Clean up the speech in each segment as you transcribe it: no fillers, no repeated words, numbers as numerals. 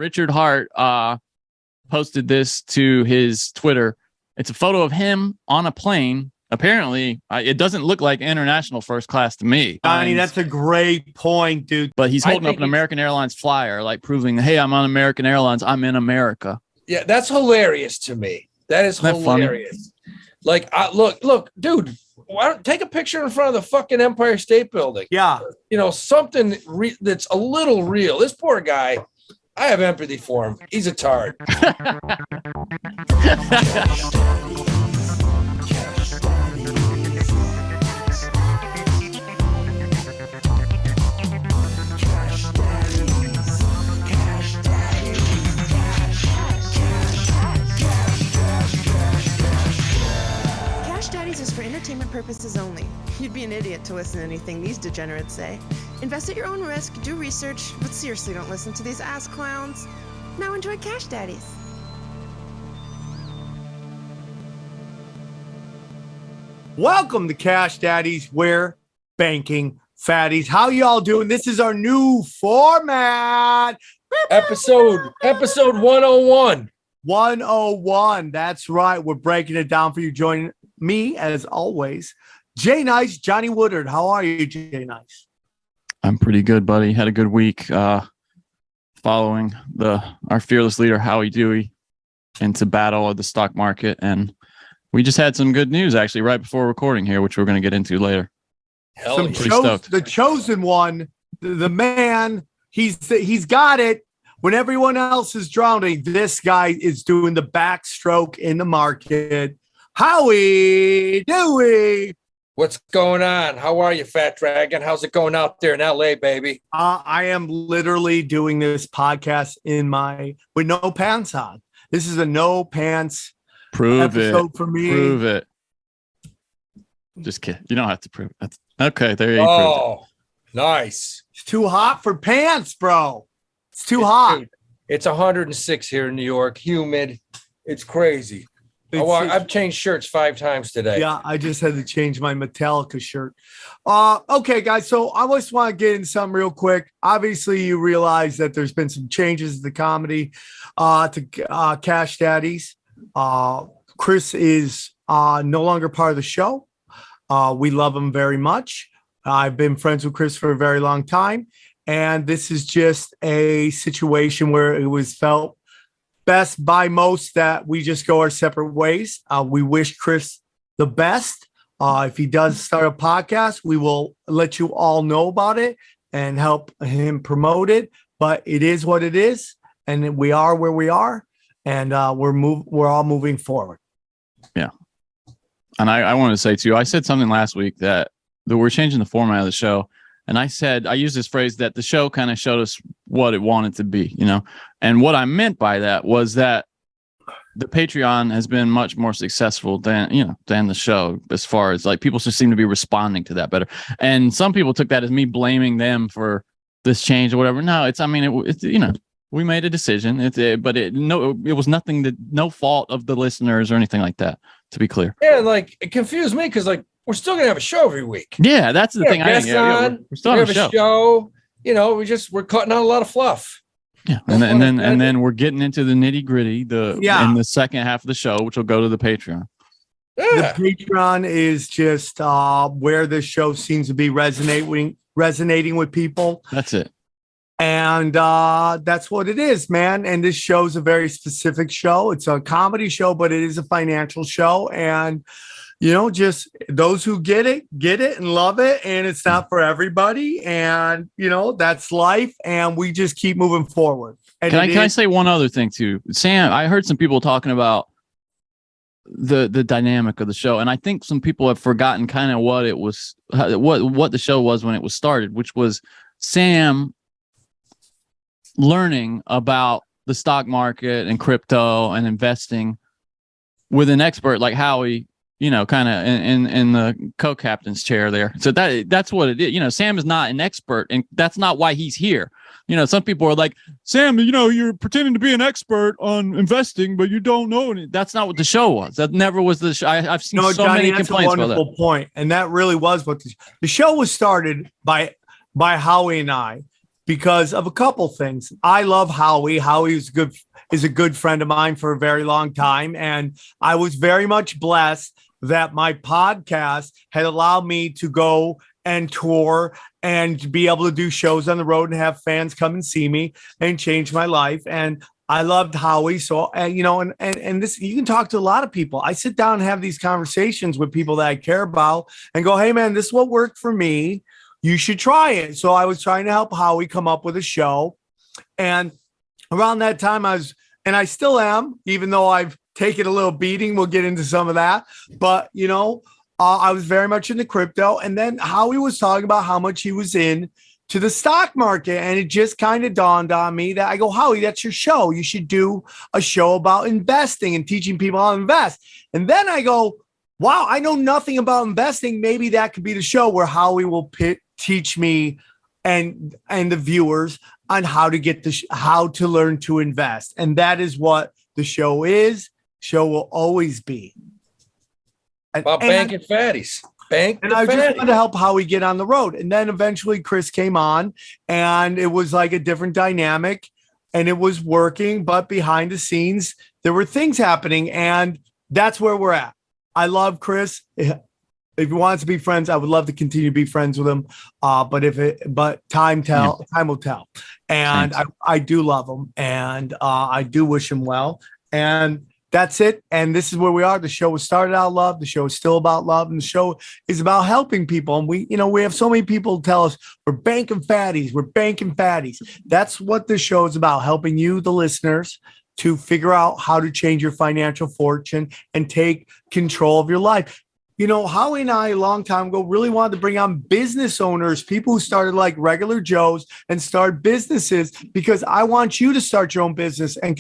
Richard Hart posted this to his Twitter. It's a photo of him on a plane. Apparently, it doesn't look like international first class to me. Johnny, that's a great point, dude. But he's holding up an American Airlines flyer, like proving, hey, I'm on American Airlines. I'm in America. Yeah, that's hilarious to me. That is hilarious. Funny? Like, look, dude, why don't take a picture in front of the fucking Empire State Building? Yeah. You know, something that's a little real. This poor guy, I have empathy for him. He's a tard. Is for entertainment purposes only. You'd be an idiot to listen to anything these degenerates say. Invest at your own risk, do research, but seriously don't listen to these ass clowns. Now enjoy Cash Daddies. Welcome to Cash Daddies, where banking fatties. How y'all doing? This is our new format. Episode 101. 101. That's right. We're breaking it down for you. Join me, as always, Jay Nice, Johnny Woodard. How are you, Jay Nice? I'm pretty good, buddy. Had a good week following our fearless leader, Howie Dewey, into battle of the stock market. And we just had some good news, actually, right before recording here, which we're going to get into later. The chosen one, the man, he's got it. When everyone else is drowning, this guy is doing the backstroke in the market. Howie Dewey. What's going on? How are you, Fat Dragon? How's it going out there in LA, baby? I am literally doing this podcast with no pants on. This is a no pants episode for me. Prove it. Just kidding. You don't have to prove it. Okay, there you go. Oh, nice. It's too hot for pants, bro. It's too hot. Dude, it's 106 here in New York. Humid. It's crazy. I've changed shirts 5 times today. Yeah, I just had to change my Metallica shirt. Okay, guys. So I just want to get into something real quick. Obviously, you realize that there's been some changes to the comedy to Cash Daddies. Chris is no longer part of the show. We love him very much. I've been friends with Chris for a very long time. And this is just a situation where it was felt best by most that we just go our separate ways. We wish Chris the best. If he does start a podcast, we will let you all know about it and help him promote it. But it is what it is, and we are where we are, and we're all moving forward. Yeah, and I want to say too, I said something last week that we're changing the format of the show. And I used this phrase that the show kind of showed us what it wanted to be, you know, and what I meant by that was that the Patreon has been much more successful than the show, as far as like people just seem to be responding to that better. And some people took that as me blaming them for this change or whatever. No, it's we made a decision, but it was no fault of the listeners or anything like that, to be clear. Yeah, like it confused me because like, we're still gonna have a show every week. Yeah, that's the thing. We're still have a show. You know, we're cutting out a lot of fluff. Yeah, and then we're getting into the nitty gritty in the second half of the show, which will go to the Patreon. Yeah. The Patreon is just where this show seems to be resonating with people. That's it. And that's what it is, man. And this show's a very specific show. It's a comedy show, but it is a financial show. And just those who get it and love it. And it's not for everybody. And, that's life. And we just keep moving forward. And can I say one other thing too? Sam, I heard some people talking about the dynamic of the show. And I think some people have forgotten kind of what it was, what the show was when it was started, which was Sam learning about the stock market and crypto and investing with an expert like Howie, kind of in the co-captain's chair there. So that's what it is. Sam is not an expert, and that's not why he's here. Some people are like, Sam, you're pretending to be an expert on investing, but you don't know any. That's not what the show was. That never was the show. I've seen Johnny, many complaints about that. Wonderful point. And that really was what the show was started by Howie and I, because of a couple things. I love Howie. Howie is a good friend of mine for a very long time. And I was very much blessed that my podcast had allowed me to go and tour and be able to do shows on the road and have fans come and see me and change my life. And I loved Howie. So, and this, you can talk to a lot of people. I sit down and have these conversations with people that I care about and go, hey man, this is what worked for me. You should try it. So I was trying to help Howie come up with a show. And around that time I still am, even though I've taken a little beating. We'll get into some of that, but I was very much into crypto. And then Howie was talking about how much he was in to the stock market. And it just kind of dawned on me that I go, Howie, that's your show. You should do a show about investing and teaching people how to invest. And then I go, wow, I know nothing about investing. Maybe that could be the show where Howie will teach me and the viewers on how to how to learn to invest. And that is what the show is. Show will always be. About banking fatties. And I just wanted to help Howie get on the road. And then eventually Chris came on and it was like a different dynamic and it was working. But behind the scenes, there were things happening. And that's where we're at. I love Chris. If he wants to be friends, I would love to continue to be friends with him. But time will tell. And I do love him and I do wish him well. And that's it. And this is where we are. The show was started out of love. The show is still about love. And the show is about helping people. And we have so many people tell us we're banking fatties. We're banking fatties. That's what the show is about. Helping you, the listeners, to figure out how to change your financial fortune and take control of your life. Howie and I, a long time ago, really wanted to bring on business owners, people who started like regular Joes and start businesses, because I want you to start your own business and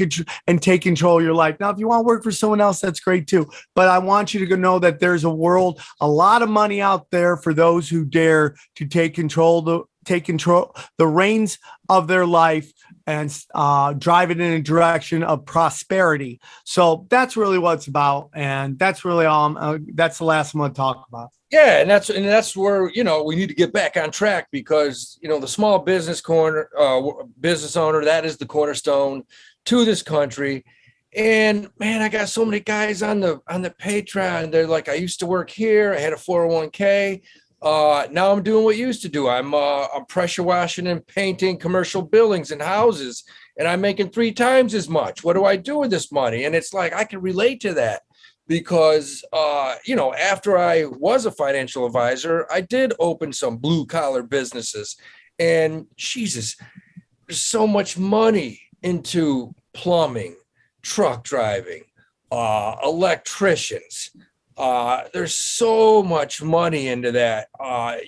take control of your life. Now, if you want to work for someone else, that's great too. But I want you to know that there's a lot of money out there for those who dare to take control the reins of their life and drive it in a direction of prosperity. So that's really what it's about. And that's really all. That's the last I'm going to talk about. Yeah. And that's where, we need to get back on track because, the small business business owner, that is the cornerstone to this country. And man, I got so many guys on the Patreon. They're like, I used to work here. I had a 401k. Now I'm doing what you used to do. I'm pressure washing and painting commercial buildings and houses, and I'm making 3 times as much. What do I do with this money? And it's like, I can relate to that because, after I was a financial advisor, I did open some blue collar businesses, and Jesus, there's so much money into plumbing, truck driving, electricians. There's so much money into that.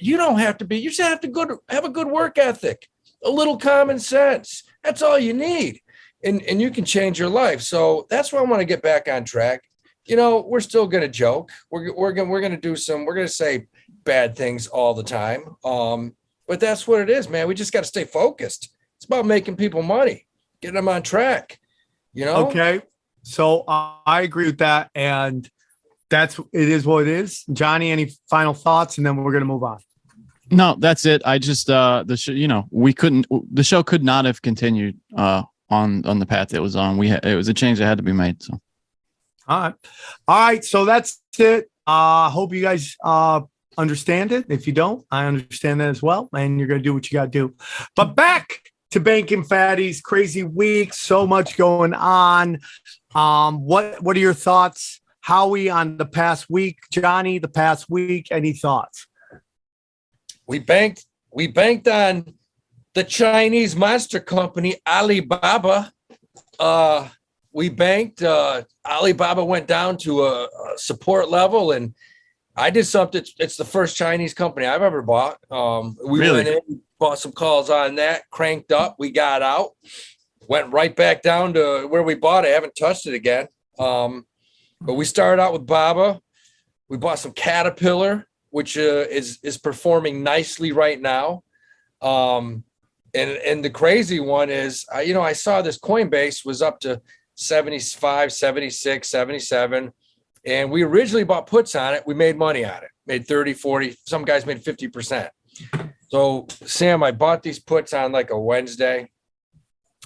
You just have to have a good work ethic, a little common sense. That's all you need. And you can change your life. So that's why I want to get back on track. We're still going to joke. We're going to say bad things all the time. But that's what it is, man. We just got to stay focused. It's about making people money, getting them on track, Okay. So I agree with that. And it is what it is. Johnny, any final thoughts? And then we're going to move on. No, that's it. I just, the show could not have continued on the path it was on. It was a change that had to be made. So. All right. So that's it. Hope you guys understand it. If you don't, I understand that as well. And you're going to do what you got to do. But back to Banking Fatties, crazy week. So much going on. What are your thoughts, Howie, on the past week? Johnny, the past week, any thoughts? We banked on the Chinese monster company, Alibaba. We banked, Alibaba went down to a support level, and I did something. It's the first Chinese company I've ever bought. We went in, bought some calls on that, cranked up. We got out, went right back down to where we bought it. I haven't touched it again. But we started out with Baba. We bought some Caterpillar, which is performing nicely right now. And the crazy one is, I saw this Coinbase was up to 75, 76, 77. And we originally bought puts on it. We made money on it, made 30, 40. Some guys made 50%. So, Sam, I bought these puts on like a Wednesday.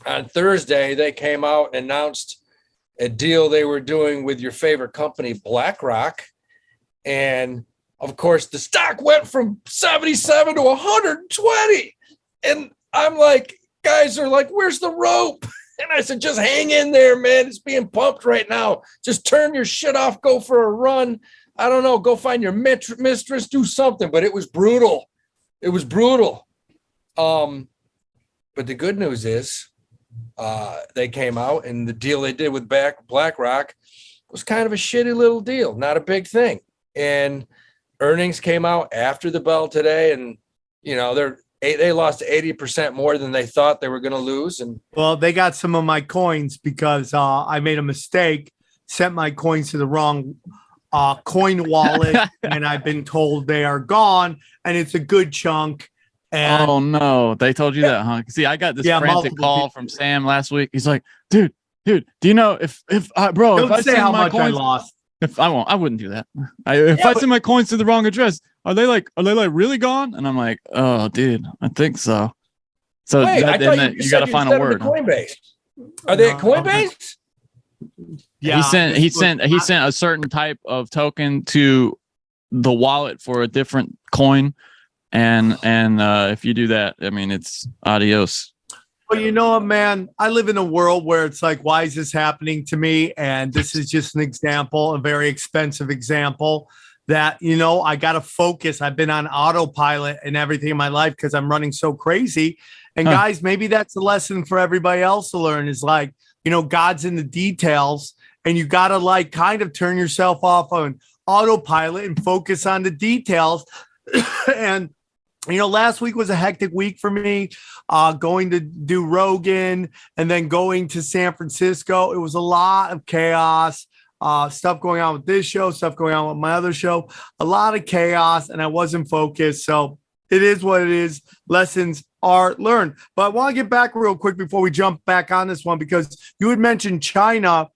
On Thursday, they came out and announced a deal they were doing with your favorite company, BlackRock. And of course, the stock went from 77 to 120. And I'm like, guys are like, where's the rope? And I said, just hang in there, man. It's being pumped right now. Just turn your shit off. Go for a run. I don't know. Go find your mistress. Do something. But it was brutal. It was brutal. But the good news is they came out, and the deal they did with BlackRock was kind of a shitty little deal. Not a big thing. And earnings came out after the bell today. And, you know, they lost 80% more than they thought they were going to lose. And well, they got some of my coins because I made a mistake, sent my coins to the wrong coin wallet, and I've been told they are gone, and it's a good chunk. And oh no, they told you that, huh? See, I got this frantic call from Sam last week. He's like, dude, do you know if bro, don't if I say send how my much coins, I lost. if I won't, I wouldn't do that. If I send my coins to the wrong address, are they like really gone? And I'm like, oh, dude, I think so. So wait, I thought you got to find a word. Coinbase. Are they at Coinbase? Yeah, he sent a certain type of token to the wallet for a different coin, and if you do that, I mean, it's adios. Well, you know what, man? I live in a world where it's like, why is this happening to me? And this is just an example, a very expensive example that, you know, I got to focus. I've been on autopilot and everything in my life because I'm running so crazy. And guys, maybe that's a lesson for everybody else to learn is like, you know, God's in the details, and you got to like kind of turn yourself off on autopilot and focus on the details. And you know, last week was a hectic week for me, going to do Rogan and then going to San Francisco. It was a lot of chaos, stuff going on with this show, stuff going on with my other show, a lot of chaos, and I wasn't focused. So it is what it is. Lessons are learned. But I want to get back real quick before we jump back on this one, because you had mentioned China.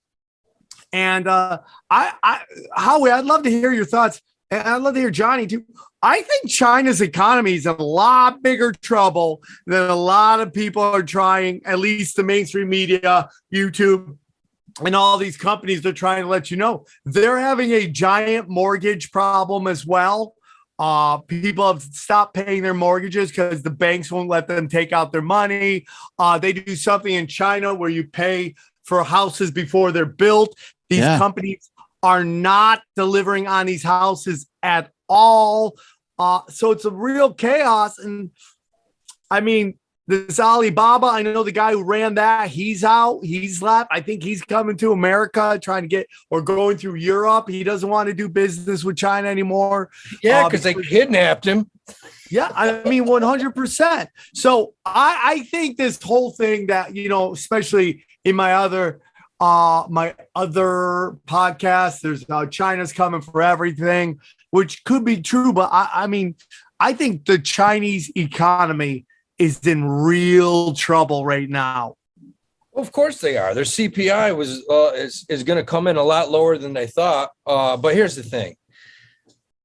And Howie, I'd love to hear your thoughts. And I'd love to hear Johnny too. I think China's economy is in a lot bigger trouble than a lot of people are trying, at least the mainstream media, YouTube, and all these companies are trying to let you know. They're having a giant mortgage problem as well. People have stopped paying their mortgages because the banks won't let them take out their money. They do something in China where you pay for houses before they're built. These companies are not delivering on these houses at all. So it's a real chaos. And I mean, this Alibaba, I know the guy who ran that, he's out, he's left. I think he's coming to America trying to get, or going through Europe. He doesn't want to do business with China anymore. Yeah, because they kidnapped him. Yeah, I mean, 100%. So I think this whole thing that, you know, especially in my other podcast, there's China's coming for everything, which could be true. But I mean, I think the Chinese economy is in real trouble right now. Well, of course they are. Their CPI is going to come in a lot lower than they thought. But here's the thing.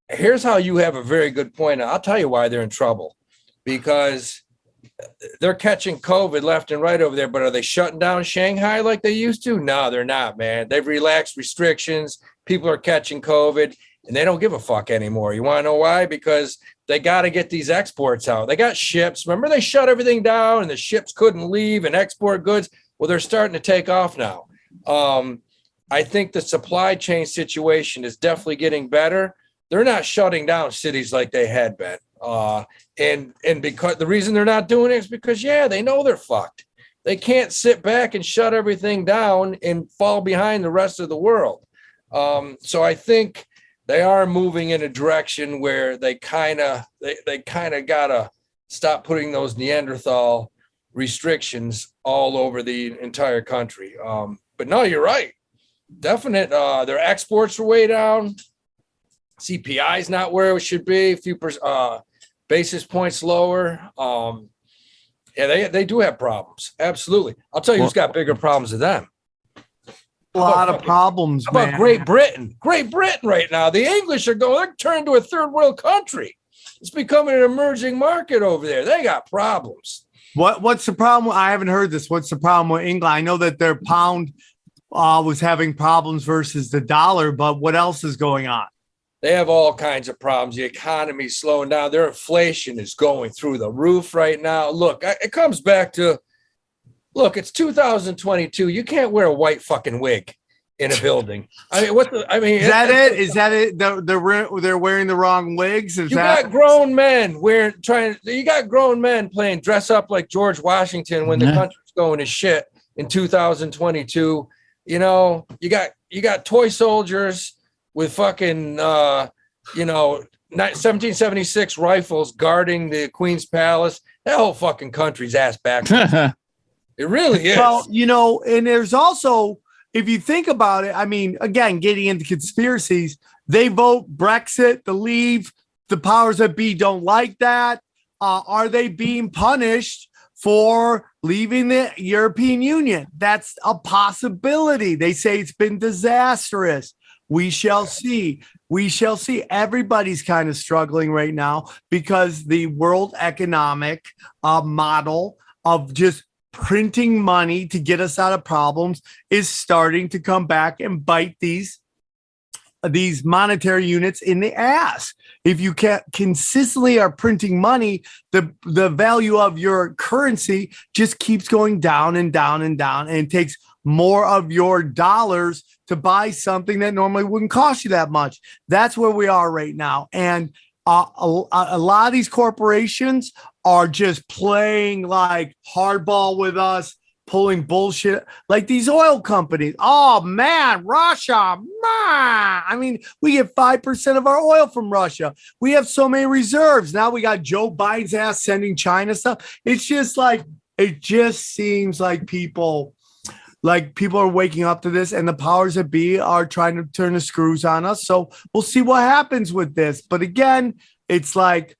Here's how you have a very good point. I'll tell you why they're in trouble. Because they're catching COVID left and right over there. But are they shutting down Shanghai like they used to? No, they're not, man. They've relaxed restrictions. People are catching COVID, and they don't give a fuck anymore. You want to know why? Because they got to get these exports out. They got ships. Remember, they shut everything down and the ships couldn't leave and export goods. Well, they're starting to take off now. I think the supply chain situation is definitely getting better. They're not shutting down cities like they had been. And because the reason they're not doing it is because, they know they're fucked. They can't sit back and shut everything down and fall behind the rest of the world. So I think they are moving in a direction where they kind of gotta stop putting those Neanderthal restrictions all over the entire country. But no, you're right. Definite. Their exports are way down. CPI is not where it should be. A few basis points lower. They do have problems. Absolutely. I'll tell you who's got bigger problems than them. A lot of problems, man. How about Great Britain? Great Britain right now. The English are going, they're turned to a third world country. It's becoming an emerging market over there. They got problems. What's the problem? I haven't heard this. What's the problem with England? I know that their pound was having problems versus the dollar, but what else is going on? They have all kinds of problems. The economy's slowing down. Their inflation is going through the roof right now. Look, it comes back to, look, it's 2022. You can't wear a white fucking wig in a building. I mean, is that it? Is that it? They're wearing the wrong wigs. Got grown men you got grown men playing dress up like George Washington when the country's going to shit in 2022. You know, you got toy soldiers with fucking 1776 rifles guarding the Queen's Palace. That whole fucking country's ass backwards. It really is. Well, and there's also, if you think about it, I mean, again, getting into conspiracies, they vote Brexit to leave. The powers that be don't like that. Are they being punished for leaving the European Union? That's a possibility. They say it's been disastrous. We shall see. We shall see. Everybody's kind of struggling right now because the world economic model of just printing money to get us out of problems is starting to come back and bite these monetary units in the ass. If you can't consistently are printing money, the value of your currency just keeps going down and down and down, and it takes more of your dollars to buy something that normally wouldn't cost you that much. That's where we are right now. And a lot of these corporations are just playing like hardball with us, pulling bullshit like these oil companies. Oh man, Russia, man. I mean, we get 5% of our oil from Russia. We have so many reserves. Now we got Joe Biden's ass sending China stuff. It's just like, it just seems like people are waking up to this, and the powers that be are trying to turn the screws on us. So we'll see what happens with this. But again, it's like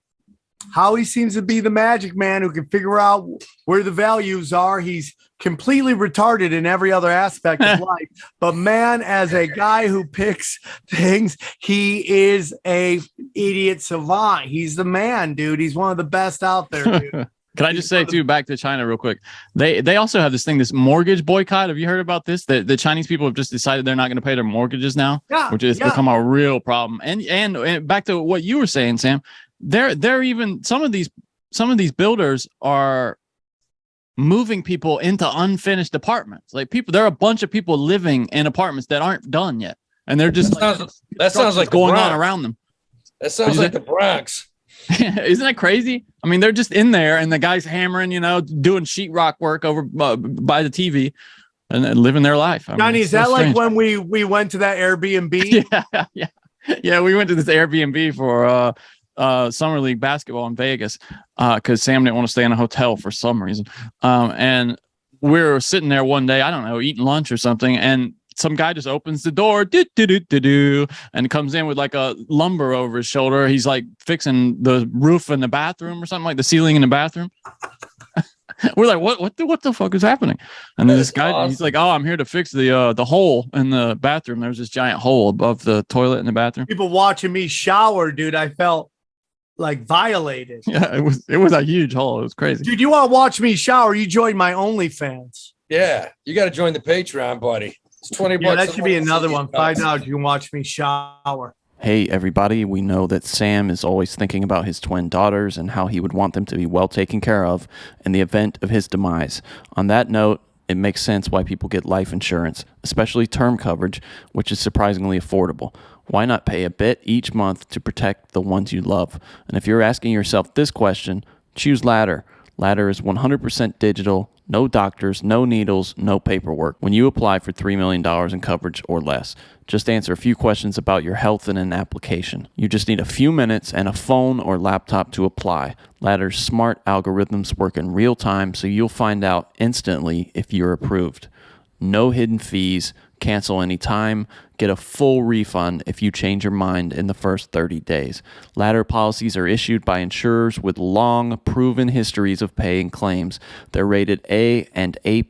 Howie seems to be the magic man who can figure out where the values are. He's completely retarded in every other aspect of life. But man, as a guy who picks things, he is a idiot savant. He's the man, dude. He's one of the best out there, dude. Can I just say too, back to China real quick? They also have this mortgage boycott. Have you heard about this? The Chinese people have just decided they're not going to pay their mortgages now, which has become a real problem. And back to what you were saying, Sam, they're even some of these builders are moving people into unfinished apartments. Like there are a bunch of people living in apartments that aren't done yet, and they're just that sounds like going on around them. That sounds like the Bronx. Isn't that crazy? I mean, they're just in there, and the guy's hammering, doing sheetrock work over by the TV, and living their life. Johnny, is that like when we went to that Airbnb? Yeah. We went to this Airbnb for summer league basketball in Vegas because Sam didn't want to stay in a hotel for some reason. And we were sitting there one day, I don't know, eating lunch or something, and some guy just opens the door, and comes in with like a lumber over his shoulder. He's like fixing the roof in the bathroom or something, like the ceiling in the bathroom. We're like, what the fuck is happening? And then this guy, awesome. He's like, oh, I'm here to fix the hole in the bathroom. There's this giant hole above the toilet in the bathroom. People watching me shower, dude. I felt like violated. Yeah, it was a huge hole. It was crazy. Dude, you want to watch me shower? You join my OnlyFans. Yeah, you got to join the Patreon, buddy. It's $20. Yeah, that should be another one. $5. You can watch me shower. Hey, everybody. We know that Sam is always thinking about his twin daughters and how he would want them to be well taken care of in the event of his demise. On that note, it makes sense why people get life insurance, especially term coverage, which is surprisingly affordable. Why not pay a bit each month to protect the ones you love? And if you're asking yourself this question, choose Ladder. Ladder is 100% digital, no doctors, no needles, no paperwork when you apply for $3 million in coverage or less. Just answer a few questions about your health in an application. You just need a few minutes and a phone or laptop to apply. Ladder's smart algorithms work in real time, so you'll find out instantly if you're approved. No hidden fees, cancel anytime, get a full refund if you change your mind in the first 30 days. Ladder policies are issued by insurers with long, proven histories of paying claims. They're rated A and A+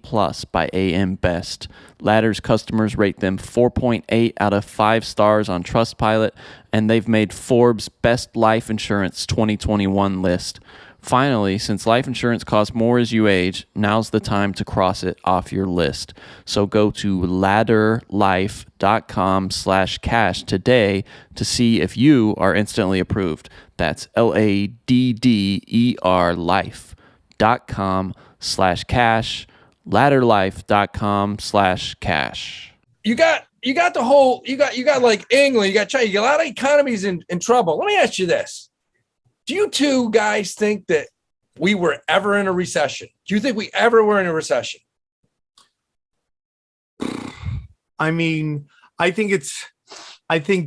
by AM Best. Ladder's customers rate them 4.8 out of 5 stars on Trustpilot, and they've made Forbes' Best Life Insurance 2021 list. Finally, since life insurance costs more as you age, now's the time to cross it off your list. So go to ladderlife.com/cash today to see if you are instantly approved. That's LADDER life.com/cash, ladderlife.com/cash. You got the whole, you got like England, you got China, you got a lot of economies in trouble. Let me ask you this. Do you two guys think that we were ever in a recession? Do you think we ever were in a recession? I mean, I think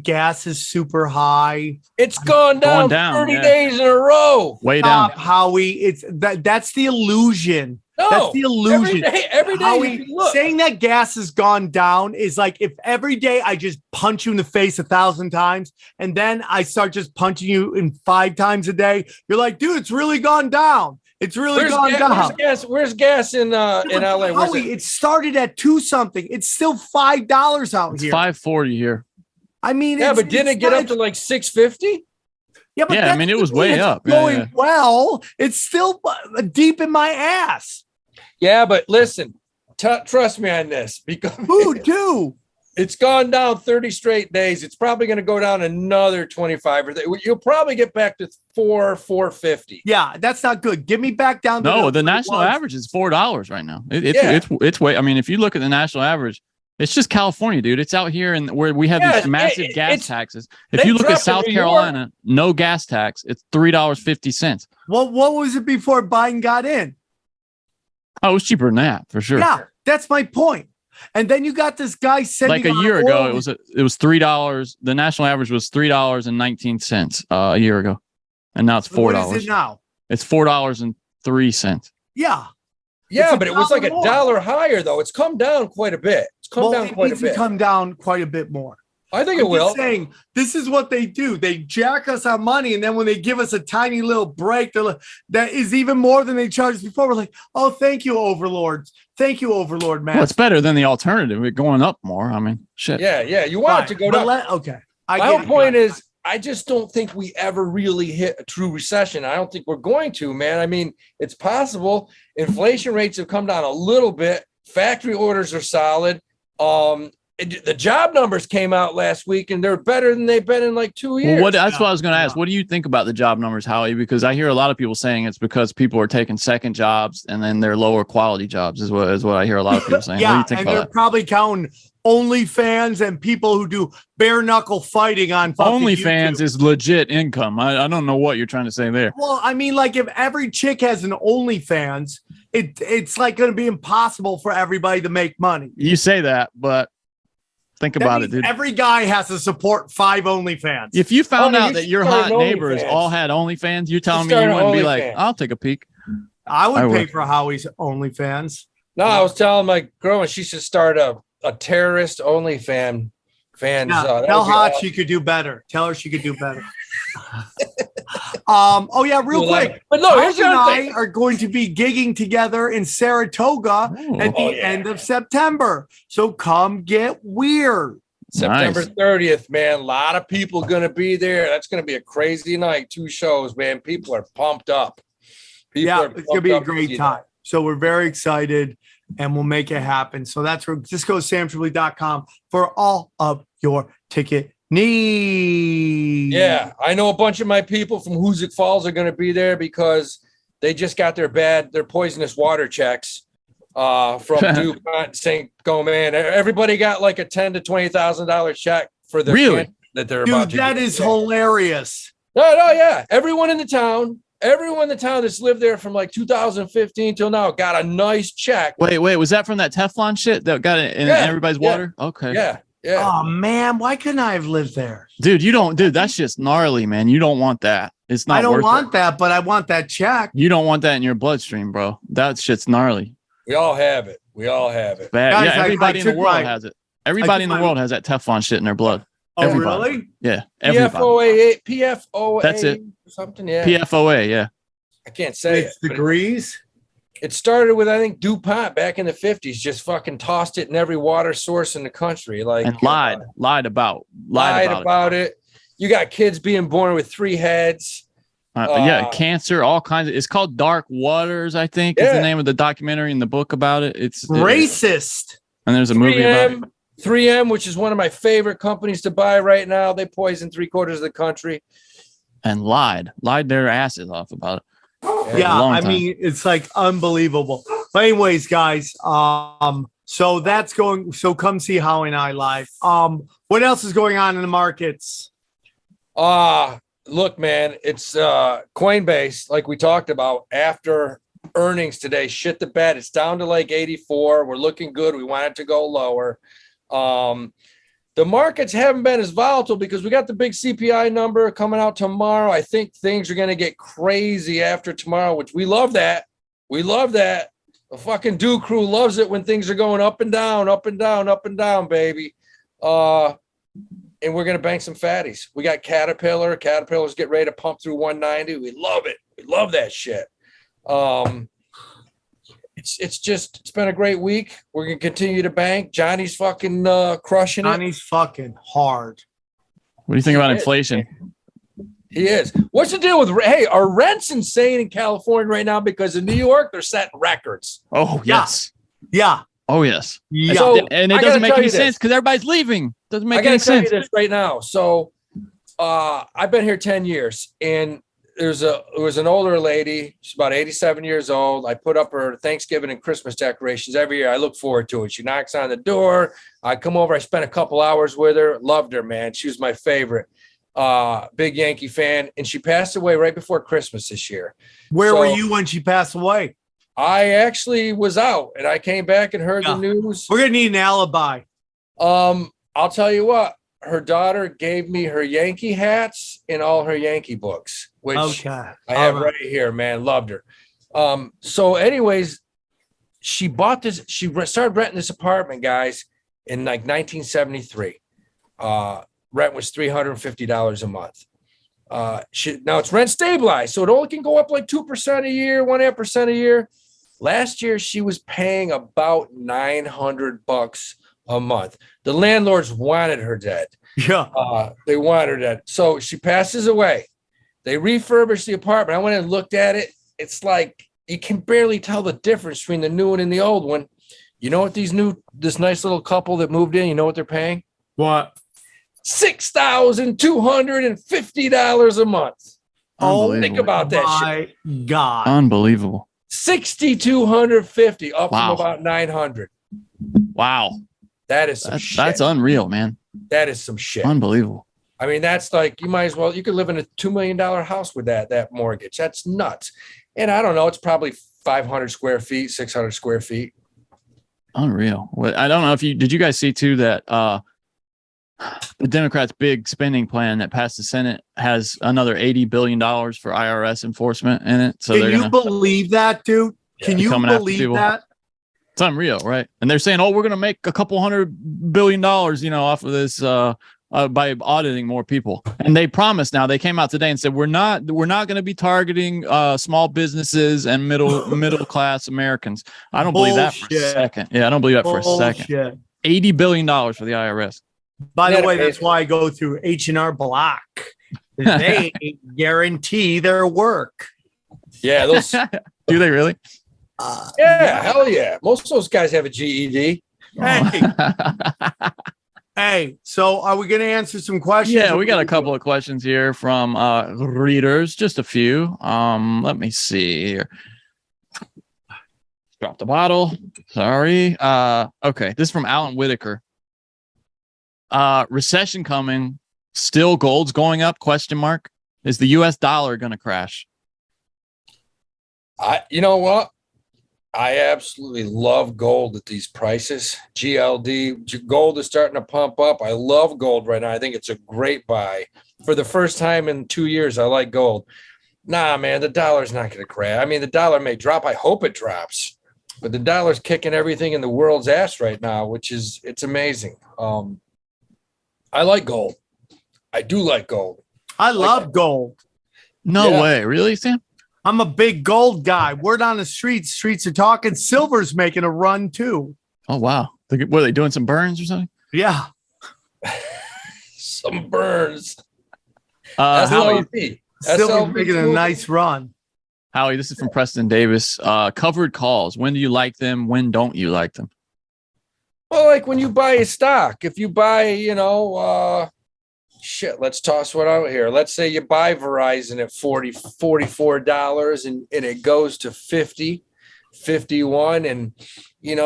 gas is super high. It's gone down 30 days in a row. Way down. Howie, that's the illusion. No, that's the illusion. Every day Howie, saying that gas has gone down is like if every day I just punch you in the face 1,000 times and then I start just punching you in 5 times a day. You're like, dude, it's really gone down. It's really gone down. Where's gas in LA? Howie, it started at 2 something. It's still $5 out It's here. $5.40 here. I mean, but didn't it get up to like $6.50? Yeah, but I mean, it was way up. Going well. It's still deep in my ass. Yeah, but listen, trust me on this because food too. It's gone down 30 straight days. It's probably going to go down another 25 or 30. You'll probably get back to $4.50. Yeah, that's not good. Give me back down to the national average is $4 right now. It's way. I mean, if you look at the national average, it's just California, dude. It's out here and where we have these massive gas taxes. If you look at South Carolina, no gas tax. It's $3.50. Well, what was it before Biden got in? Oh, it was cheaper than that for sure. Yeah, that's my point. And then you got this guy sending like a year ago. It was $3. The national average was $3.19 a year ago, and now it's $4. What is it now? It's $4.03. Yeah. Yeah, but it was like $1 higher though. It's come down quite a bit. It's come down quite a bit. Come down quite a bit more. I think it will. Saying this is what they do. They jack us on money, and then when they give us a tiny little break, that is even more than they charged us before. We're like, oh, thank you, overlords. Thank you, overlord, man. Well, it's better than the alternative. It going up more. I mean, shit. Yeah. You want it to go down. Okay. My whole point is, I just don't think we ever really hit a true recession. I don't think we're going to, man. I mean, it's possible. Inflation rates have come down a little bit. Factory orders are solid. The job numbers came out last week, and they're better than they've been in like 2 years. Well, that's what I was going to ask. What do you think about the job numbers, Howie? Because I hear a lot of people saying it's because people are taking second jobs, and then they're lower quality jobs. Is what I hear a lot of people saying. Yeah, what do you think and about they're that? probably counting OnlyFans and people who do bare knuckle fighting on OnlyFans is legit income. I don't know what you're trying to say there. Well, I mean, like if every chick has an OnlyFans, it's like going to be impossible for everybody to make money. You say that, but think about it, dude. Every guy has to support 5 OnlyFans. If you found out that your hot neighbors all had OnlyFans, you're telling me you wouldn't be like, I'll take a peek. I would pay for Howie's OnlyFans. No, I was telling my girl she should start a terrorist OnlyFans. Tell Hot she could do better. Tell her she could do better. Real quick. But no, Howard and I are going to be gigging together in Saratoga at the end of September. So come get weird. September 30th, man. A lot of people going to be there. That's going to be a crazy night. 2 shows, man. People are pumped up. It's going to be a great time. So we're very excited, and we'll make it happen. So that's where just go to samtribly.com for all of your ticket needs. Yeah, I know a bunch of my people from Hoosick Falls are going to be there because they just got their poisonous water checks from DuPont, St. Goman. Everybody got like a $10,000 to $20,000 check for their that they're about to do. That is hilarious. No, yeah. Everyone in the town that's lived there from like 2015 till now got a nice check. Wait, was that from that Teflon shit that got it in everybody's water? Okay. Yeah. Oh man, why couldn't I have lived there? Dude, that's just gnarly, man. You don't want that. It's not. I don't want that, but I want that check. You don't want that in your bloodstream, bro. That shit's gnarly. We all have it. Bad. Guys, everybody in the world has it. Everybody in the world has that Teflon shit in their blood. Oh, Everybody. really? Yeah. Everybody. PFOA. That's it. Or something. Yeah. PFOA. Yeah. I can't say It's degrees. It started with, I think, DuPont back in the 50s, just fucking tossed it in every water source in the country. Like, and lied about it. You got kids being born with 3 heads. Cancer, all kinds of. It's called Dark Waters, I think, is the name of the documentary and the book about it. It's racist. And there's a movie about it. 3M, which is one of my favorite companies to buy right now. They poisoned 3/4 of the country. And lied their asses off about it. Yeah, I mean, it's like unbelievable. But anyways, guys, so that's going. So come see Howie and I live. What else is going on in the markets? Look, man, it's Coinbase, like we talked about after earnings today. Shit the bed. It's down to like 84. We're looking good. We want it to go lower. The markets haven't been as volatile because we got the big CPI number coming out tomorrow. I think things are going to get crazy after tomorrow, which we love that. We love that. The fucking Do Crew loves it when things are going up and down, up and down, up and down, baby. And we're going to bank some fatties. We got Caterpillar. Caterpillar's get ready to pump through 190. We love it. We love that shit. It's been a great week. We're going to continue to bank. Johnny's fucking crushing it. Johnny's fucking hard. What do you think about inflation? He is. What's the deal with, hey, are rents insane in California right now? Because in New York, they're setting records. Oh, yes. Yeah. Oh, yes. Yeah. So, and it doesn't make any sense because everybody's leaving. Doesn't make any sense. I got to tell you this right now. So I've been here 10 years, and there was an older lady. She's about 87 years old. I put up her Thanksgiving and Christmas decorations every year. I look forward to it. She knocks on the door. I come over. I spent a couple hours with her. Loved her, man. She was my favorite. Big Yankee fan. And she passed away right before Christmas this year. Where were you when she passed away? I actually was out, and I came back and heard the news. We're going to need an alibi. I'll tell you what. Her daughter gave me her Yankee hats and all her Yankee books, which I have right here, man. Loved her. So anyways, she bought this. She started renting this apartment, guys, in like 1973. Rent was $350 a month. Now it's rent stabilized, so it only can go up like 2% a year, 1.5% a year. Last year, she was paying about $900 a month. The landlords wanted her dead. Yeah. They wanted her dead. So she passes away. They refurbished the apartment. I went and looked at it. It's like you can barely tell the difference between the new one and the old one. You know what this nice little couple that moved in, you know what they're paying? What? $6,250 a month. Oh, think about that shit. My God. Unbelievable. $6,250 up from about $900. Wow. That is some shit. That's unreal, man. That is some shit. Unbelievable. I mean, that's like you could live in a $2 million house with that mortgage. That's nuts. And I don't know, it's probably 500 square feet, 600 square feet. Unreal. Well, I don't know if did you guys see too that the Democrats' big spending plan that passed the Senate has another $80 billion for IRS enforcement in it. So can you believe that, dude? Can you believe that? It's unreal, right? And they're saying, "Oh, we're going to make a couple $100 billion, off of this by auditing more people." And they promised. Now they came out today and said, "We're not going to be targeting small businesses and middle class Americans." I don't believe that for a second. Yeah, I don't believe that for a second. $80 billion for the IRS. By the way, that's why I go through H&R Block. They guarantee their work. Yeah, those do they really? Yeah, hell yeah. Most of those guys have a GED. Hey, so are we going to answer some questions? Yeah, we got a couple of questions here from readers, just a few. Let me see here. Dropped the bottle. Sorry. Okay, this is from Alan Whitaker. Recession coming. Still gold's going up? ? Is the US dollar going to crash? You know what? I absolutely love gold at these prices. GLD, gold is starting to pump up. I love gold right now. I think it's a great buy. For the first time in 2 years, I like gold. Nah, man, the dollar's not going to crash. I mean, the dollar may drop. I hope it drops. But the dollar's kicking everything in the world's ass right now, it's amazing. I like gold. I do like gold. I love gold. No way. Really, Sam? I'm a big gold guy. Word on the streets. Streets are talking. Silver's making a run too. Oh, wow. Were they doing some burns or something? Yeah. Some burns. Howie, Silver's making a nice run. Howie, this is from Preston Davis. Covered calls. When do you like them? When don't you like them? Well, like when you buy a stock, if you buy, let's toss one out here. Let's say you buy Verizon at $44 and it goes to 50, 51, and you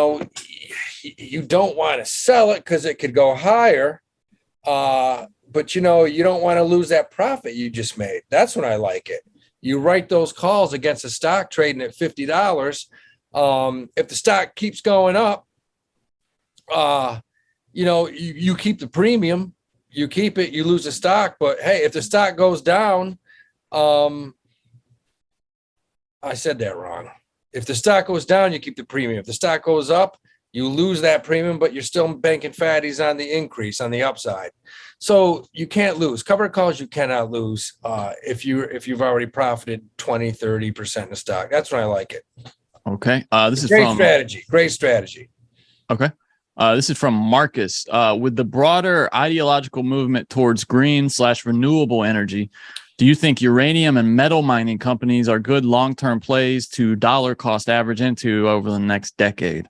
don't want to sell it because it could go higher. But you don't want to lose that profit you just made. That's when I like it. You write those calls against a stock trading at $50. If the stock keeps going up, you keep the premium, you keep it, you lose the stock. But hey, if the stock goes down, I said that wrong. If the stock goes down, you keep the premium. If the stock goes up, you lose that premium, but you're still banking fatties on the increase, on the upside. So you can't lose. Covered calls, you cannot lose if you've already profited 20, 30% in the stock. That's when I like it. Okay. This is Great strategy. Okay. This is from Marcus. With the broader ideological movement towards green/renewable energy, do you think uranium and metal mining companies are good long-term plays to dollar cost average into over the next decade?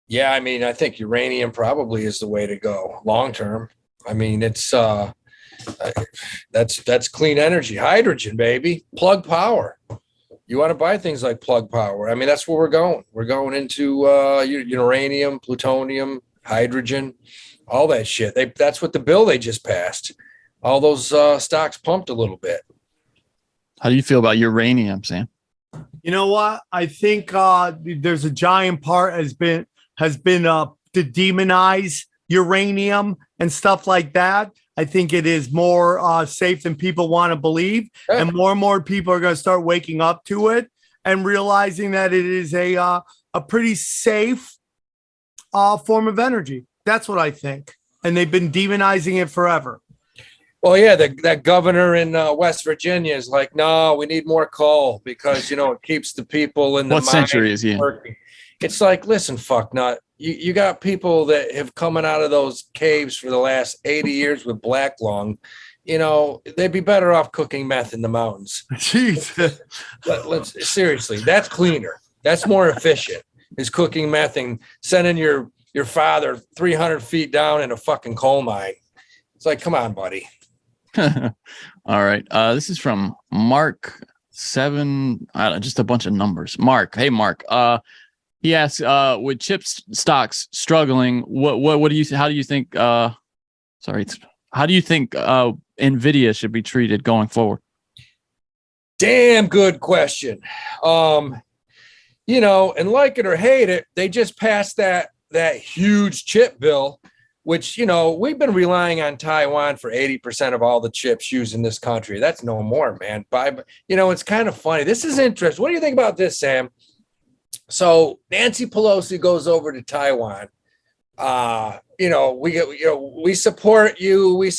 Yeah, I mean, I think uranium probably is the way to go long term. I mean, it's that's clean energy, hydrogen, baby, plug power. You want to buy things like plug power. I mean, that's where we're going. We're going into uranium, plutonium, hydrogen, all that shit. That's what the bill they just passed. All those stocks pumped a little bit. How do you feel about uranium, Sam? You know what? I think there's a giant part has been to demonize uranium and stuff like that. I think it is more safe than people want to believe. Yeah. And more people are going to start waking up to it and realizing that it is a pretty safe form of energy. That's what I think. And they've been demonizing it forever. Well, yeah, that governor in West Virginia is like, no, we need more coal because, it keeps the people in the What century is he in? Working. It's like, listen, fucknut. You got people that have coming out of those caves for the last 80 years with black lung. They'd be better off cooking meth in the mountains. Jeez. Let's seriously, that's cleaner. That's more efficient, is cooking meth and sending your father 300 feet down in a fucking coal mine. It's like, come on, buddy. All right. This is from Mark 7. Just a bunch of numbers. Mark. Hey, Mark. He asks, with chip stocks struggling, how do you think Nvidia should be treated going forward? Damn good question. And like it or hate it, they just passed that huge chip bill, which, we've been relying on Taiwan for 80% of all the chips used in this country. That's no more, man. It's kind of funny. This is interesting. What do you think about this, Sam? So Nancy Pelosi goes over to Taiwan. We support you.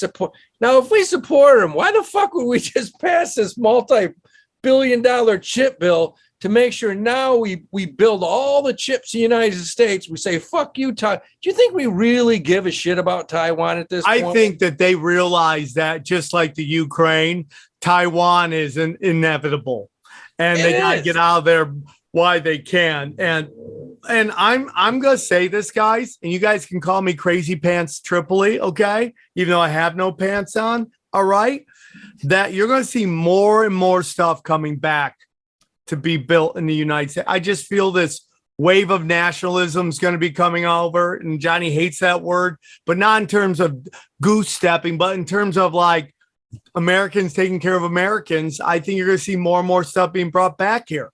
Now, if we support them, why the fuck would we just pass this multi-billion-dollar chip bill to make sure now we build all the chips in the United States? We say, fuck you, Taiwan. Do you think we really give a shit about Taiwan at this point? I think that they realize that, just like the Ukraine, Taiwan is inevitable. And they got to get out of there why they can. And I'm gonna say this, guys, and you guys can call me Crazy Pants Tripoli, okay? Even though I have no pants on, all right? That you're gonna see more and more stuff coming back to be built in the United States. I just feel this wave of nationalism is going to be coming over, and Johnny hates that word, but not in terms of goose stepping, but in terms of like Americans taking care of Americans. I think you're going to see more and more stuff being brought back here.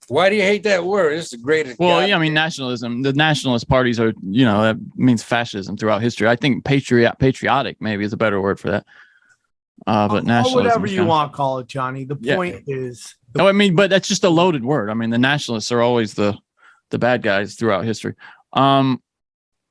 Why do you hate that word? It's the greatest. Well, yeah, I mean, nationalism. The nationalist parties are, that means fascism throughout history. I think patriotic maybe is a better word for that. But nationalism, whatever you want to call it, Johnny. The point is, No, I mean, but that's just a loaded word. I mean, the nationalists are always the bad guys throughout history.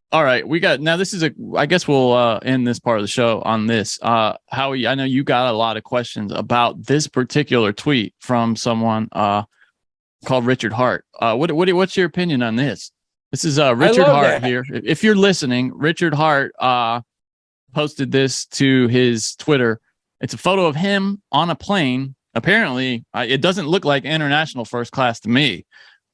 All right, this is I guess we'll end this part of the show on this. Howie, I know you got a lot of questions about this particular tweet from someone called Richard Hart. What's your opinion on this? This is Richard Hart here. If you're listening, Richard Hart posted this to his Twitter. It's a photo of him on a plane. Apparently, it doesn't look like international first class to me.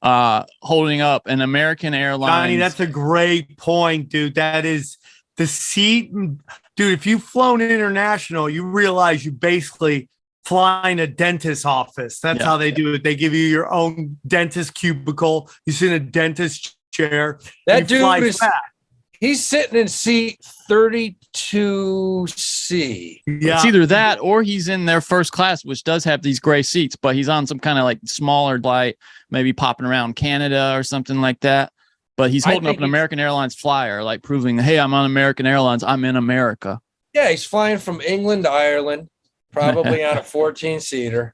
Holding up an American Airlines. Johnny, that's a great point, dude. That is the seat. Dude, if you've flown international, you realize you basically fly in a dentist's office. That's how they do it. They give you your own dentist cubicle. You sit in a dentist chair. That dude he's sitting in seat 32C. Yeah. It's either that or he's in their first class, which does have these gray seats, but he's on some kind of like smaller flight, maybe popping around Canada or something like that. But he's holding up an American Airlines flyer, like proving, hey, I'm on American Airlines. I'm in America. Yeah, he's flying from England to Ireland, probably on a 14-seater.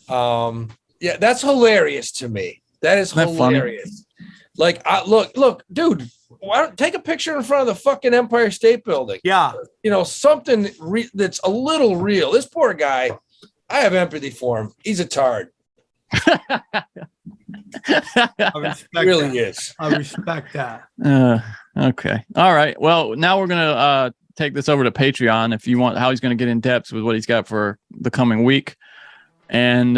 Yeah, that's hilarious to me. That is hilarious. Like, look, dude. Why don't take a picture in front of the fucking Empire State Building? Yeah. Something that's a little real. This poor guy, I have empathy for him. He's a tard. I respect really is. I respect that. Okay. All right. Well, now we're going to take this over to Patreon if you want how he's going to get in depth with what he's got for the coming week. And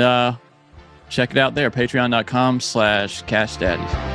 check it out there, patreon.com/cashdaddies.